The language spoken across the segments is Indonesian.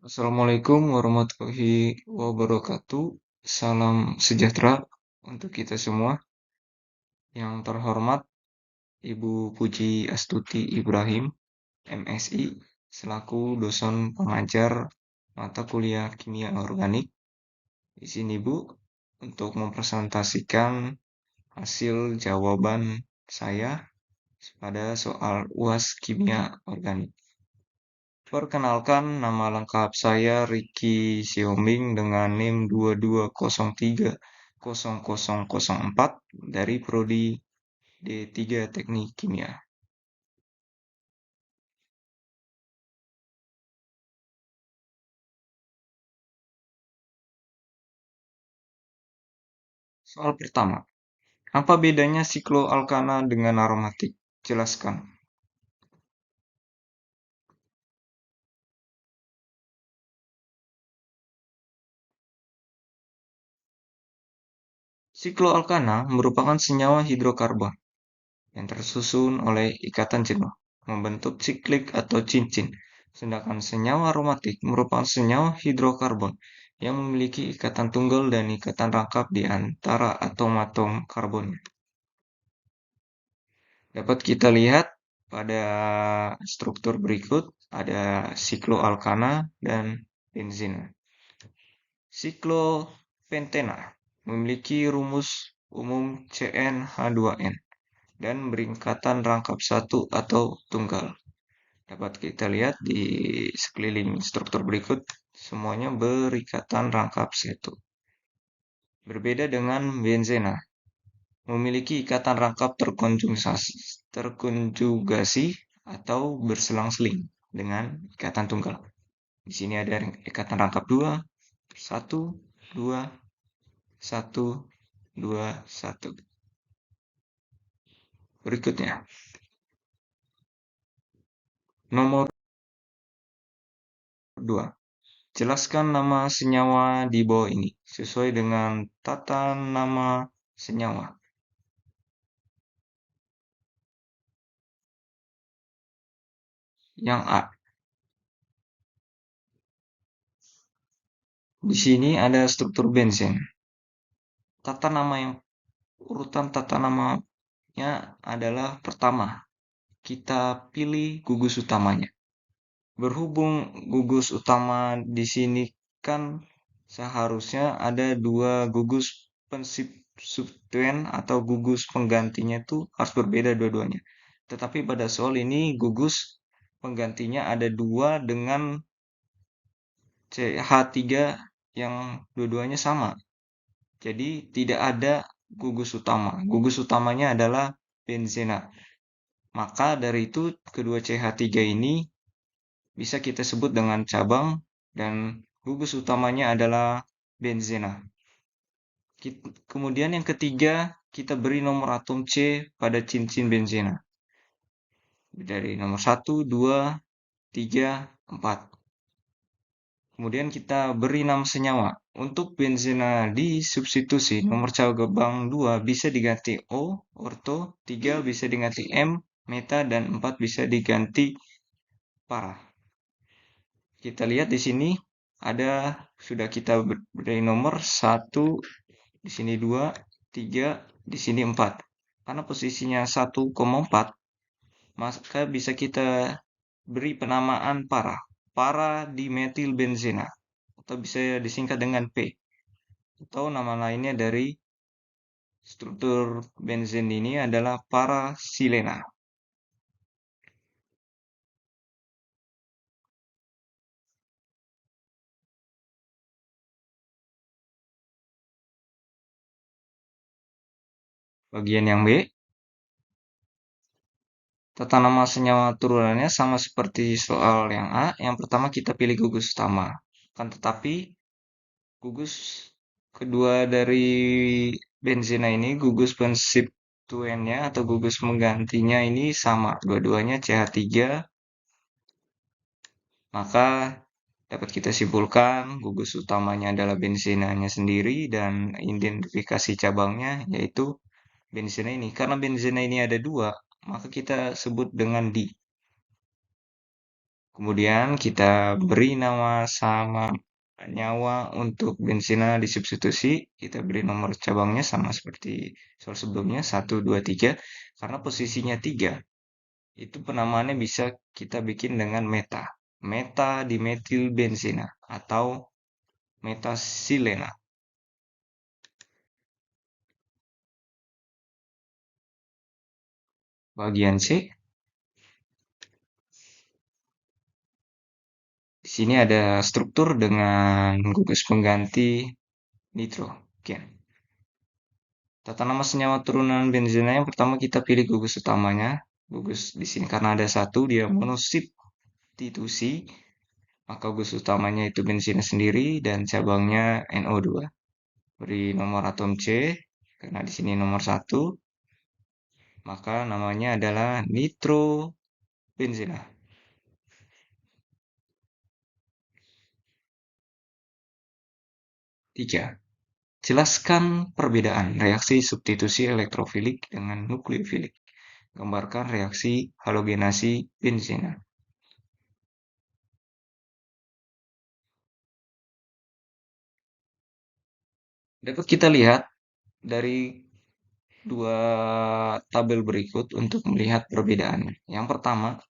Assalamualaikum warahmatullahi wabarakatuh. Salam sejahtera untuk kita semua. Yang terhormat Ibu Puji Astuti Ibrahim, MSI, selaku dosen pengajar mata kuliah Kimia Organik. Di sini Bu, untuk mempresentasikan hasil jawaban saya pada soal UAS Kimia Organik. Perkenalkan, nama lengkap saya Ricky Siombing dengan NIM 22030004 dari Prodi D3 Teknik Kimia. Soal pertama, apa bedanya sikloalkana dengan aromatik? Jelaskan. Sikloalkana merupakan senyawa hidrokarbon yang tersusun oleh ikatan jenuh, membentuk siklik atau cincin. Sedangkan senyawa aromatik merupakan senyawa hidrokarbon yang memiliki ikatan tunggal dan ikatan rangkap di antara atom-atom karbonnya. Dapat kita lihat pada struktur berikut, ada sikloalkana dan benzena. Siklopentena memiliki rumus umum CnH2n dan beringkatan rangkap satu atau tunggal. Dapat kita lihat di sekeliling struktur berikut, semuanya berikatan rangkap satu. Berbeda dengan benzena, memiliki ikatan rangkap terkonjugasi atau berselang-seling dengan ikatan tunggal. Di sini ada ikatan rangkap 2, 1, 2, 1, 2, 1. Berikutnya, nomor 2. Jelaskan nama senyawa di bawah ini sesuai dengan tata nama senyawa. Yang A. Di sini ada struktur benzen. Urutan tata namanya adalah pertama, kita pilih gugus utamanya. Berhubung gugus utama di sini kan seharusnya ada dua gugus substituen atau gugus penggantinya itu harus berbeda dua-duanya. Tetapi pada soal ini gugus penggantinya ada dua dengan CH3 yang dua-duanya sama. Jadi tidak ada gugus utama. Gugus utamanya adalah benzena. Maka dari itu kedua CH3 ini bisa kita sebut dengan cabang dan gugus utamanya adalah benzena. Kemudian yang ketiga, kita beri nomor atom C pada cincin benzena. Dari nomor 1, 2, 3, 4. Kemudian kita beri nama senyawa. Untuk benzena disubstitusi, nomor cabang 2 bisa diganti O, orto, 3 bisa diganti M, meta, dan 4 bisa diganti para. Kita lihat di sini ada sudah kita beri nomor 1, di sini 2, 3, di sini 4. Karena posisinya 1,4, maka bisa kita beri penamaan para. Para dimetil benzena atau bisa disingkat dengan P. Atau nama lainnya dari struktur benzen ini adalah parasilena. Bagian yang B, tata nama senyawa turunannya sama seperti soal yang A. Yang pertama kita pilih gugus utama. Kan tetapi gugus kedua dari benzena ini, gugus konsstituennya atau gugus penggantinya ini sama. Dua-duanya CH3. Maka dapat kita simpulkan gugus utamanya adalah benzenanya sendiri dan identifikasi cabangnya yaitu benzena ini. Karena benzena ini ada dua, maka kita sebut dengan di. Kemudian kita beri nama sama nyawa untuk benzina disubstitusi. Kita beri nomor cabangnya sama seperti soal sebelumnya, 1, 2, 3. Karena posisinya 3, itu penamaannya bisa kita bikin dengan meta. Meta dimetil benzina atau metasilena. Bagian C, di sini ada struktur dengan gugus pengganti nitro. Oke. Tata nama senyawa turunan benzina yang pertama kita pilih gugus utamanya. Gugus di sini karena ada satu dia monosubstitusi, maka gugus utamanya itu benzina sendiri dan cabangnya NO2. Beri nomor atom C karena di sini nomor satu, maka namanya adalah nitrobenzena. 3. Jelaskan perbedaan reaksi substitusi elektrofilik dengan nukleofilik. Gambarkan reaksi halogenasi benzena. Dapat kita lihat dari dua tabel berikut untuk melihat perbedaannya. Yang pertama,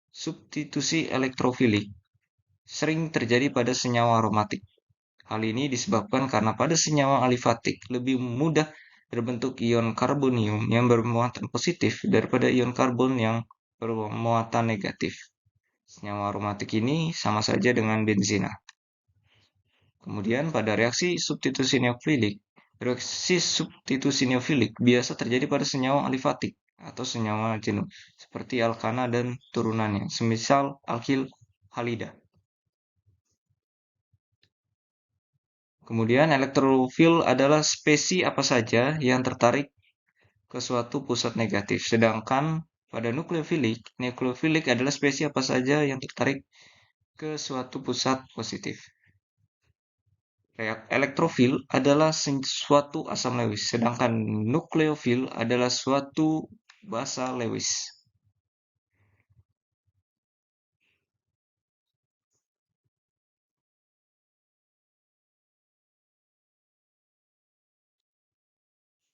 substitusi elektrofilik sering terjadi pada senyawa aromatik. Hal ini disebabkan karena pada senyawa alifatik lebih mudah terbentuk ion karbonium yang bermuatan positif daripada ion karbon yang bermuatan negatif. Senyawa aromatik ini sama saja dengan benzina. Kemudian pada reaksi substitusi neofilik biasa terjadi pada senyawa alifatik atau senyawa jenuh seperti alkana dan turunannya, semisal alkil halida. Kemudian elektrofil adalah spesi apa saja yang tertarik ke suatu pusat negatif, sedangkan pada nukleofilik adalah spesi apa saja yang tertarik ke suatu pusat positif. Elektrofil adalah suatu asam Lewis, sedangkan nukleofil adalah suatu basa Lewis.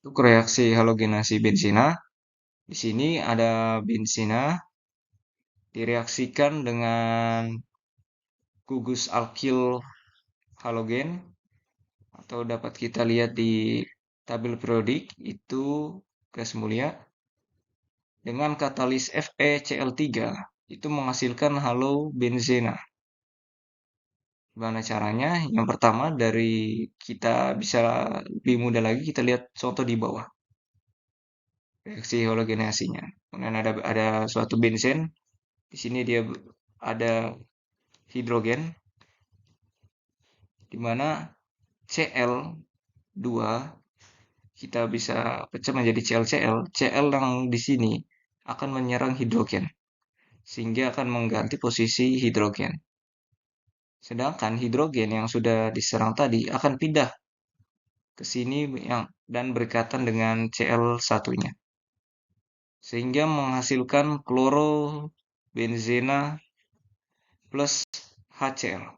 Untuk reaksi halogenasi benzina, di sini ada benzina direaksikan dengan gugus alkil halogen atau dapat kita lihat di tabel periodik itu gas mulia dengan katalis FeCl3 itu menghasilkan halobenzena. Gimana caranya? Yang pertama dari kita bisa lebih mudah lagi kita lihat contoh di bawah reaksi halogenasinya. Kemudian ada suatu benzen, di sini dia ada hidrogen di mana Cl2 kita bisa pecah menjadi ClCl. Cl yang di sini akan menyerang hidrogen sehingga akan mengganti posisi hidrogen. Sedangkan hidrogen yang sudah diserang tadi akan pindah ke sini dan berikatan dengan Cl1-nya. Sehingga menghasilkan klorobenzena plus HCl.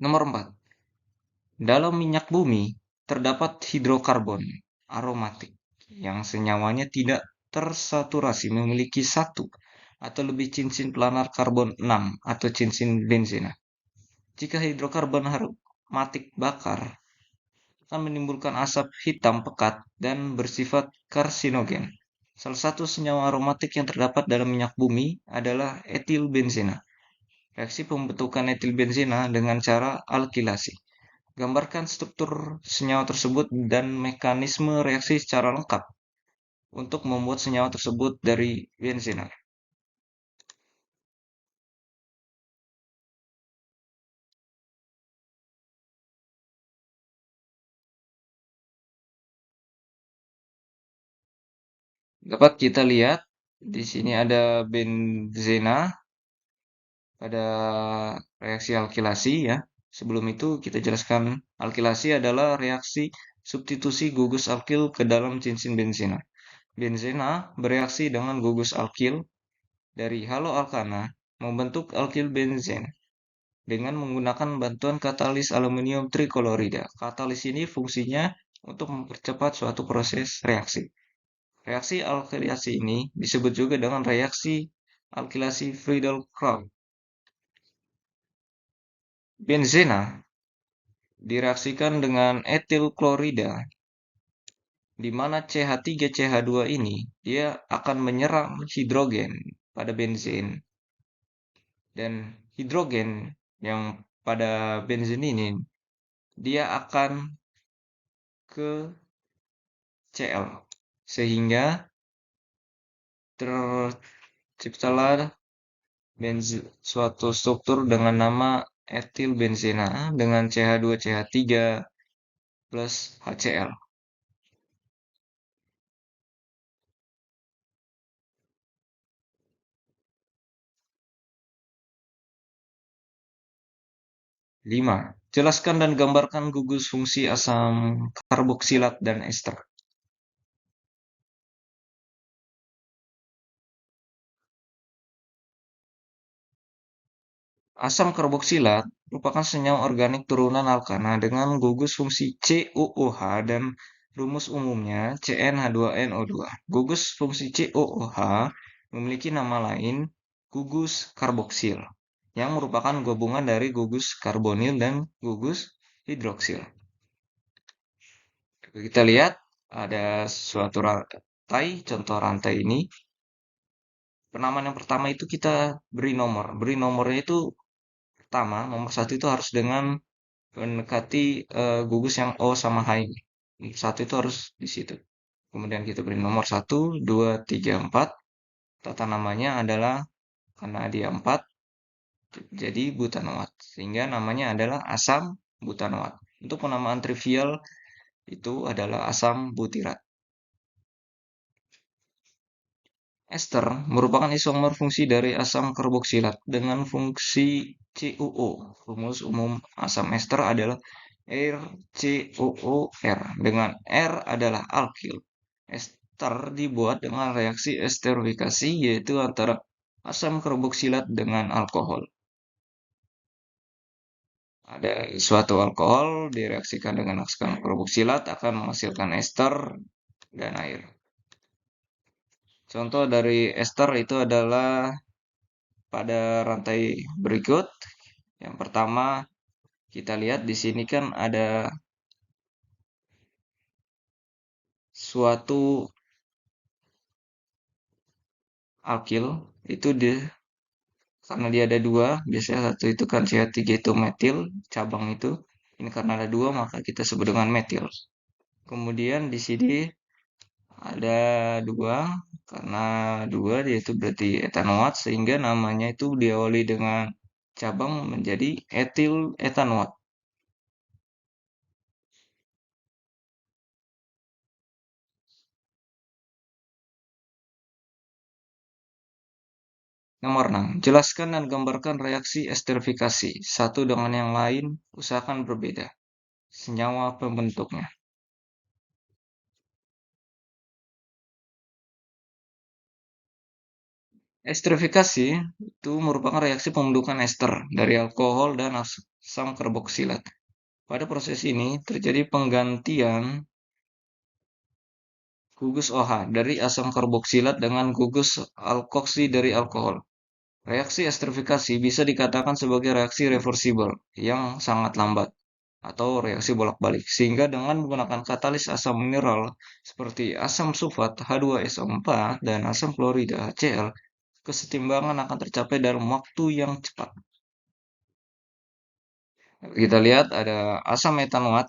Nomor 4. Dalam minyak bumi terdapat hidrokarbon aromatik yang senyawanya tidak tersaturasi memiliki satu atau lebih cincin planar karbon 6 atau cincin benzena. Jika hidrokarbon aromatik bakar akan menimbulkan asap hitam pekat dan bersifat karsinogen. Salah satu senyawa aromatik yang terdapat dalam minyak bumi adalah etilbenzena. Reaksi pembentukan etilbenzena dengan cara alkilasi. Gambarkan struktur senyawa tersebut dan mekanisme reaksi secara lengkap untuk membuat senyawa tersebut dari benzena. Dapat kita lihat di sini ada benzena pada reaksi alkilasi ya. Sebelum itu kita jelaskan alkilasi adalah reaksi substitusi gugus alkil ke dalam cincin benzena. Benzena bereaksi dengan gugus alkil dari haloalkana membentuk alkil benzen dengan menggunakan bantuan katalis aluminium triklorida. Katalis ini fungsinya untuk mempercepat suatu proses reaksi. Reaksi alkilasi ini disebut juga dengan reaksi alkilasi Friedel-Crafts. Benzena direaksikan dengan etil klorida, di mana CH3CH2 ini dia akan menyerang hidrogen pada benzen. Dan hidrogen yang pada benzen ini dia akan ke Cl, sehingga terciptalah suatu struktur dengan nama etil benzena dengan CH2CH3 plus HCl. 5. Jelaskan dan gambarkan gugus fungsi asam karboksilat dan ester. Asam karboksilat merupakan senyawa organik turunan alkana dengan gugus fungsi COOH dan rumus umumnya CnH2nO2. Gugus fungsi COOH memiliki nama lain gugus karboksil, yang merupakan gabungan dari gugus karbonil dan gugus hidroksil. Kita lihat ada suatu rantai, contoh rantai ini. Penamaan yang pertama itu kita beri nomor. Beri nomornya itu pertama, nomor satu itu harus dengan mendekati gugus yang O sama H ini. Satu itu harus di situ. Kemudian kita beri nomor satu, 2, 3, 4. Tata namanya adalah karena dia 4, jadi butanoat. Sehingga namanya adalah asam butanoat. Untuk penamaan trivial itu adalah asam butirat. Ester merupakan isomer fungsi dari asam karboksilat dengan fungsi COO. Rumus umum asam ester adalah RCOOR, dengan R adalah alkil. Ester dibuat dengan reaksi esterifikasi, yaitu antara asam karboksilat dengan alkohol. Ada suatu alkohol direaksikan dengan asam karboksilat akan menghasilkan ester dan air. Contoh dari ester itu adalah pada rantai berikut. Yang pertama, kita lihat di sini kan ada suatu alkil, itu karena dia ada dua, biasanya satu itu kan CH3 itu metil, cabang itu. Ini karena ada dua, maka kita sebut dengan metil. Kemudian di sini ada dua, karena dua dia itu berarti etanoat, sehingga namanya itu diawali dengan cabang menjadi etil etanoat. Nomor 6. Jelaskan dan gambarkan reaksi esterifikasi. Satu dengan yang lain, usahakan berbeda. Senyawa pembentuknya. Esterifikasi itu merupakan reaksi pembentukan ester dari alkohol dan asam karboksilat. Pada proses ini terjadi penggantian gugus OH dari asam karboksilat dengan gugus alkoksi dari alkohol. Reaksi esterifikasi bisa dikatakan sebagai reaksi reversibel yang sangat lambat atau reaksi bolak-balik, sehingga dengan menggunakan katalis asam mineral seperti asam sulfat H2SO4 dan asam klorida HCl, kesetimbangan akan tercapai dalam waktu yang cepat. Kita lihat ada asam etanoat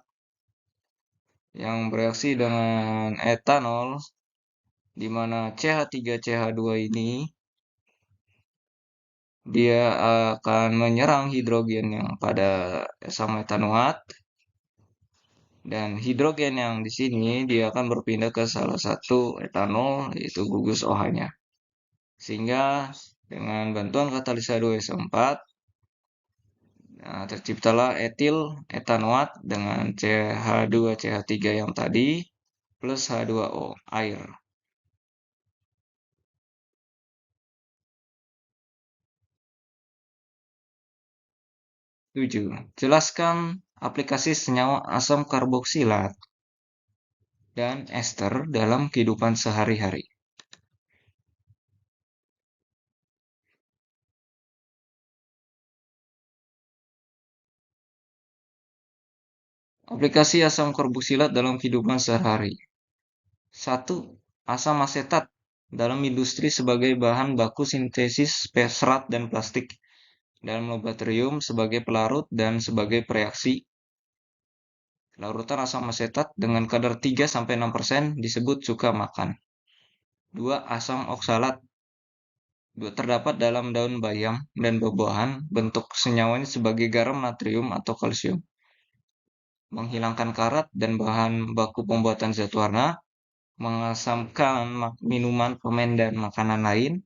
yang bereaksi dengan etanol, di mana CH3CH2 ini dia akan menyerang hidrogen yang pada asam etanoat, dan hidrogen yang di sini dia akan berpindah ke salah satu etanol, yaitu gugus OH-nya. Sehingga dengan bantuan katalis H2SO4 Nah, terciptalah etil etanoat dengan CH2CH3 yang tadi plus H2O, air. 7. Jelaskan aplikasi senyawa asam karboksilat dan ester dalam kehidupan sehari-hari. Aplikasi asam karboksilat dalam kehidupan sehari-hari. 1. Asam asetat dalam industri sebagai bahan baku sintesis serat dan plastik. Dalam laboratorium sebagai pelarut dan sebagai pereaksi. Larutan asam asetat dengan kadar 3-6% disebut cuka makan. 2. Asam oksalat terdapat dalam daun bayam dan buah-buahan, bentuk senyawanya sebagai garam natrium atau kalsium. Menghilangkan karat dan bahan baku pembuatan zat warna, mengasamkan minuman, permen, dan makanan lain.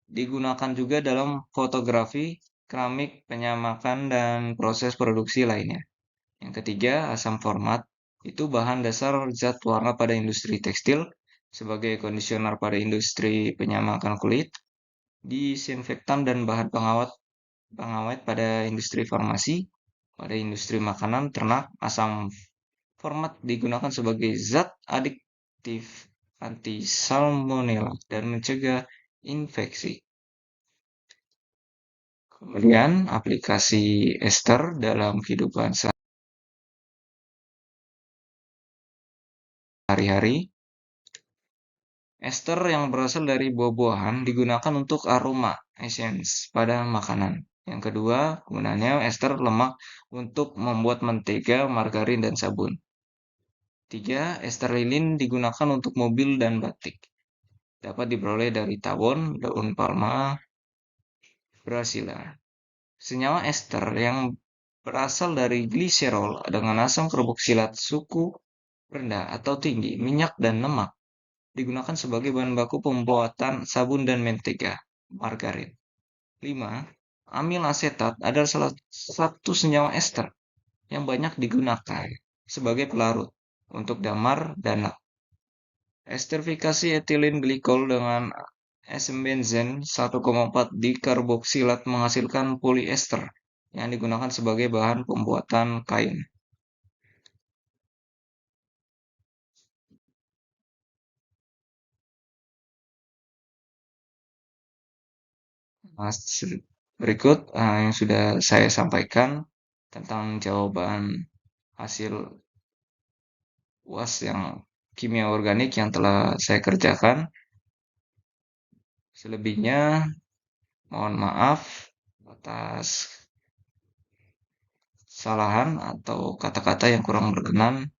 Digunakan juga dalam fotografi, keramik, penyamakan, dan proses produksi lainnya. Yang ketiga, asam format itu bahan dasar zat warna pada industri tekstil, sebagai kondisioner pada industri penyamakan kulit, disinfektan dan bahan pengawet pada industri farmasi, pada industri makanan ternak. Asam format digunakan sebagai zat adiktif anti salmonella dan mencegah infeksi. Kemudian aplikasi ester dalam kehidupan sehari-hari. Ester yang berasal dari buah-buahan digunakan untuk aroma essence pada makanan. Yang kedua, gunanya ester lemak untuk membuat mentega, margarin, dan sabun. 3. Ester lilin digunakan untuk mobil dan batik. Dapat diperoleh dari tawon, daun palma, Brasila. Senyawa ester yang berasal dari gliserol dengan asam karboksilat suku rendah atau tinggi, minyak dan lemak, digunakan sebagai bahan baku pembuatan sabun dan mentega, margarin. 5. Amil asetat adalah salah satu senyawa ester yang banyak digunakan sebagai pelarut untuk damar dan lak. Esterifikasi etilin glikol dengan asam benzen 1,4 dikarboksilat menghasilkan poliester yang digunakan sebagai bahan pembuatan kain. Nah, berikut yang sudah saya sampaikan tentang jawaban hasil UAS yang kimia organik yang telah saya kerjakan. Selebihnya mohon maaf atas kesalahan atau kata-kata yang kurang berkenan.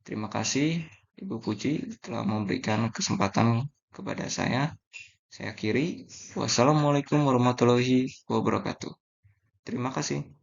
Terima kasih Ibu Puji telah memberikan kesempatan kepada saya. Saya akhiri. Wassalamualaikum warahmatullahi wabarakatuh. Terima kasih.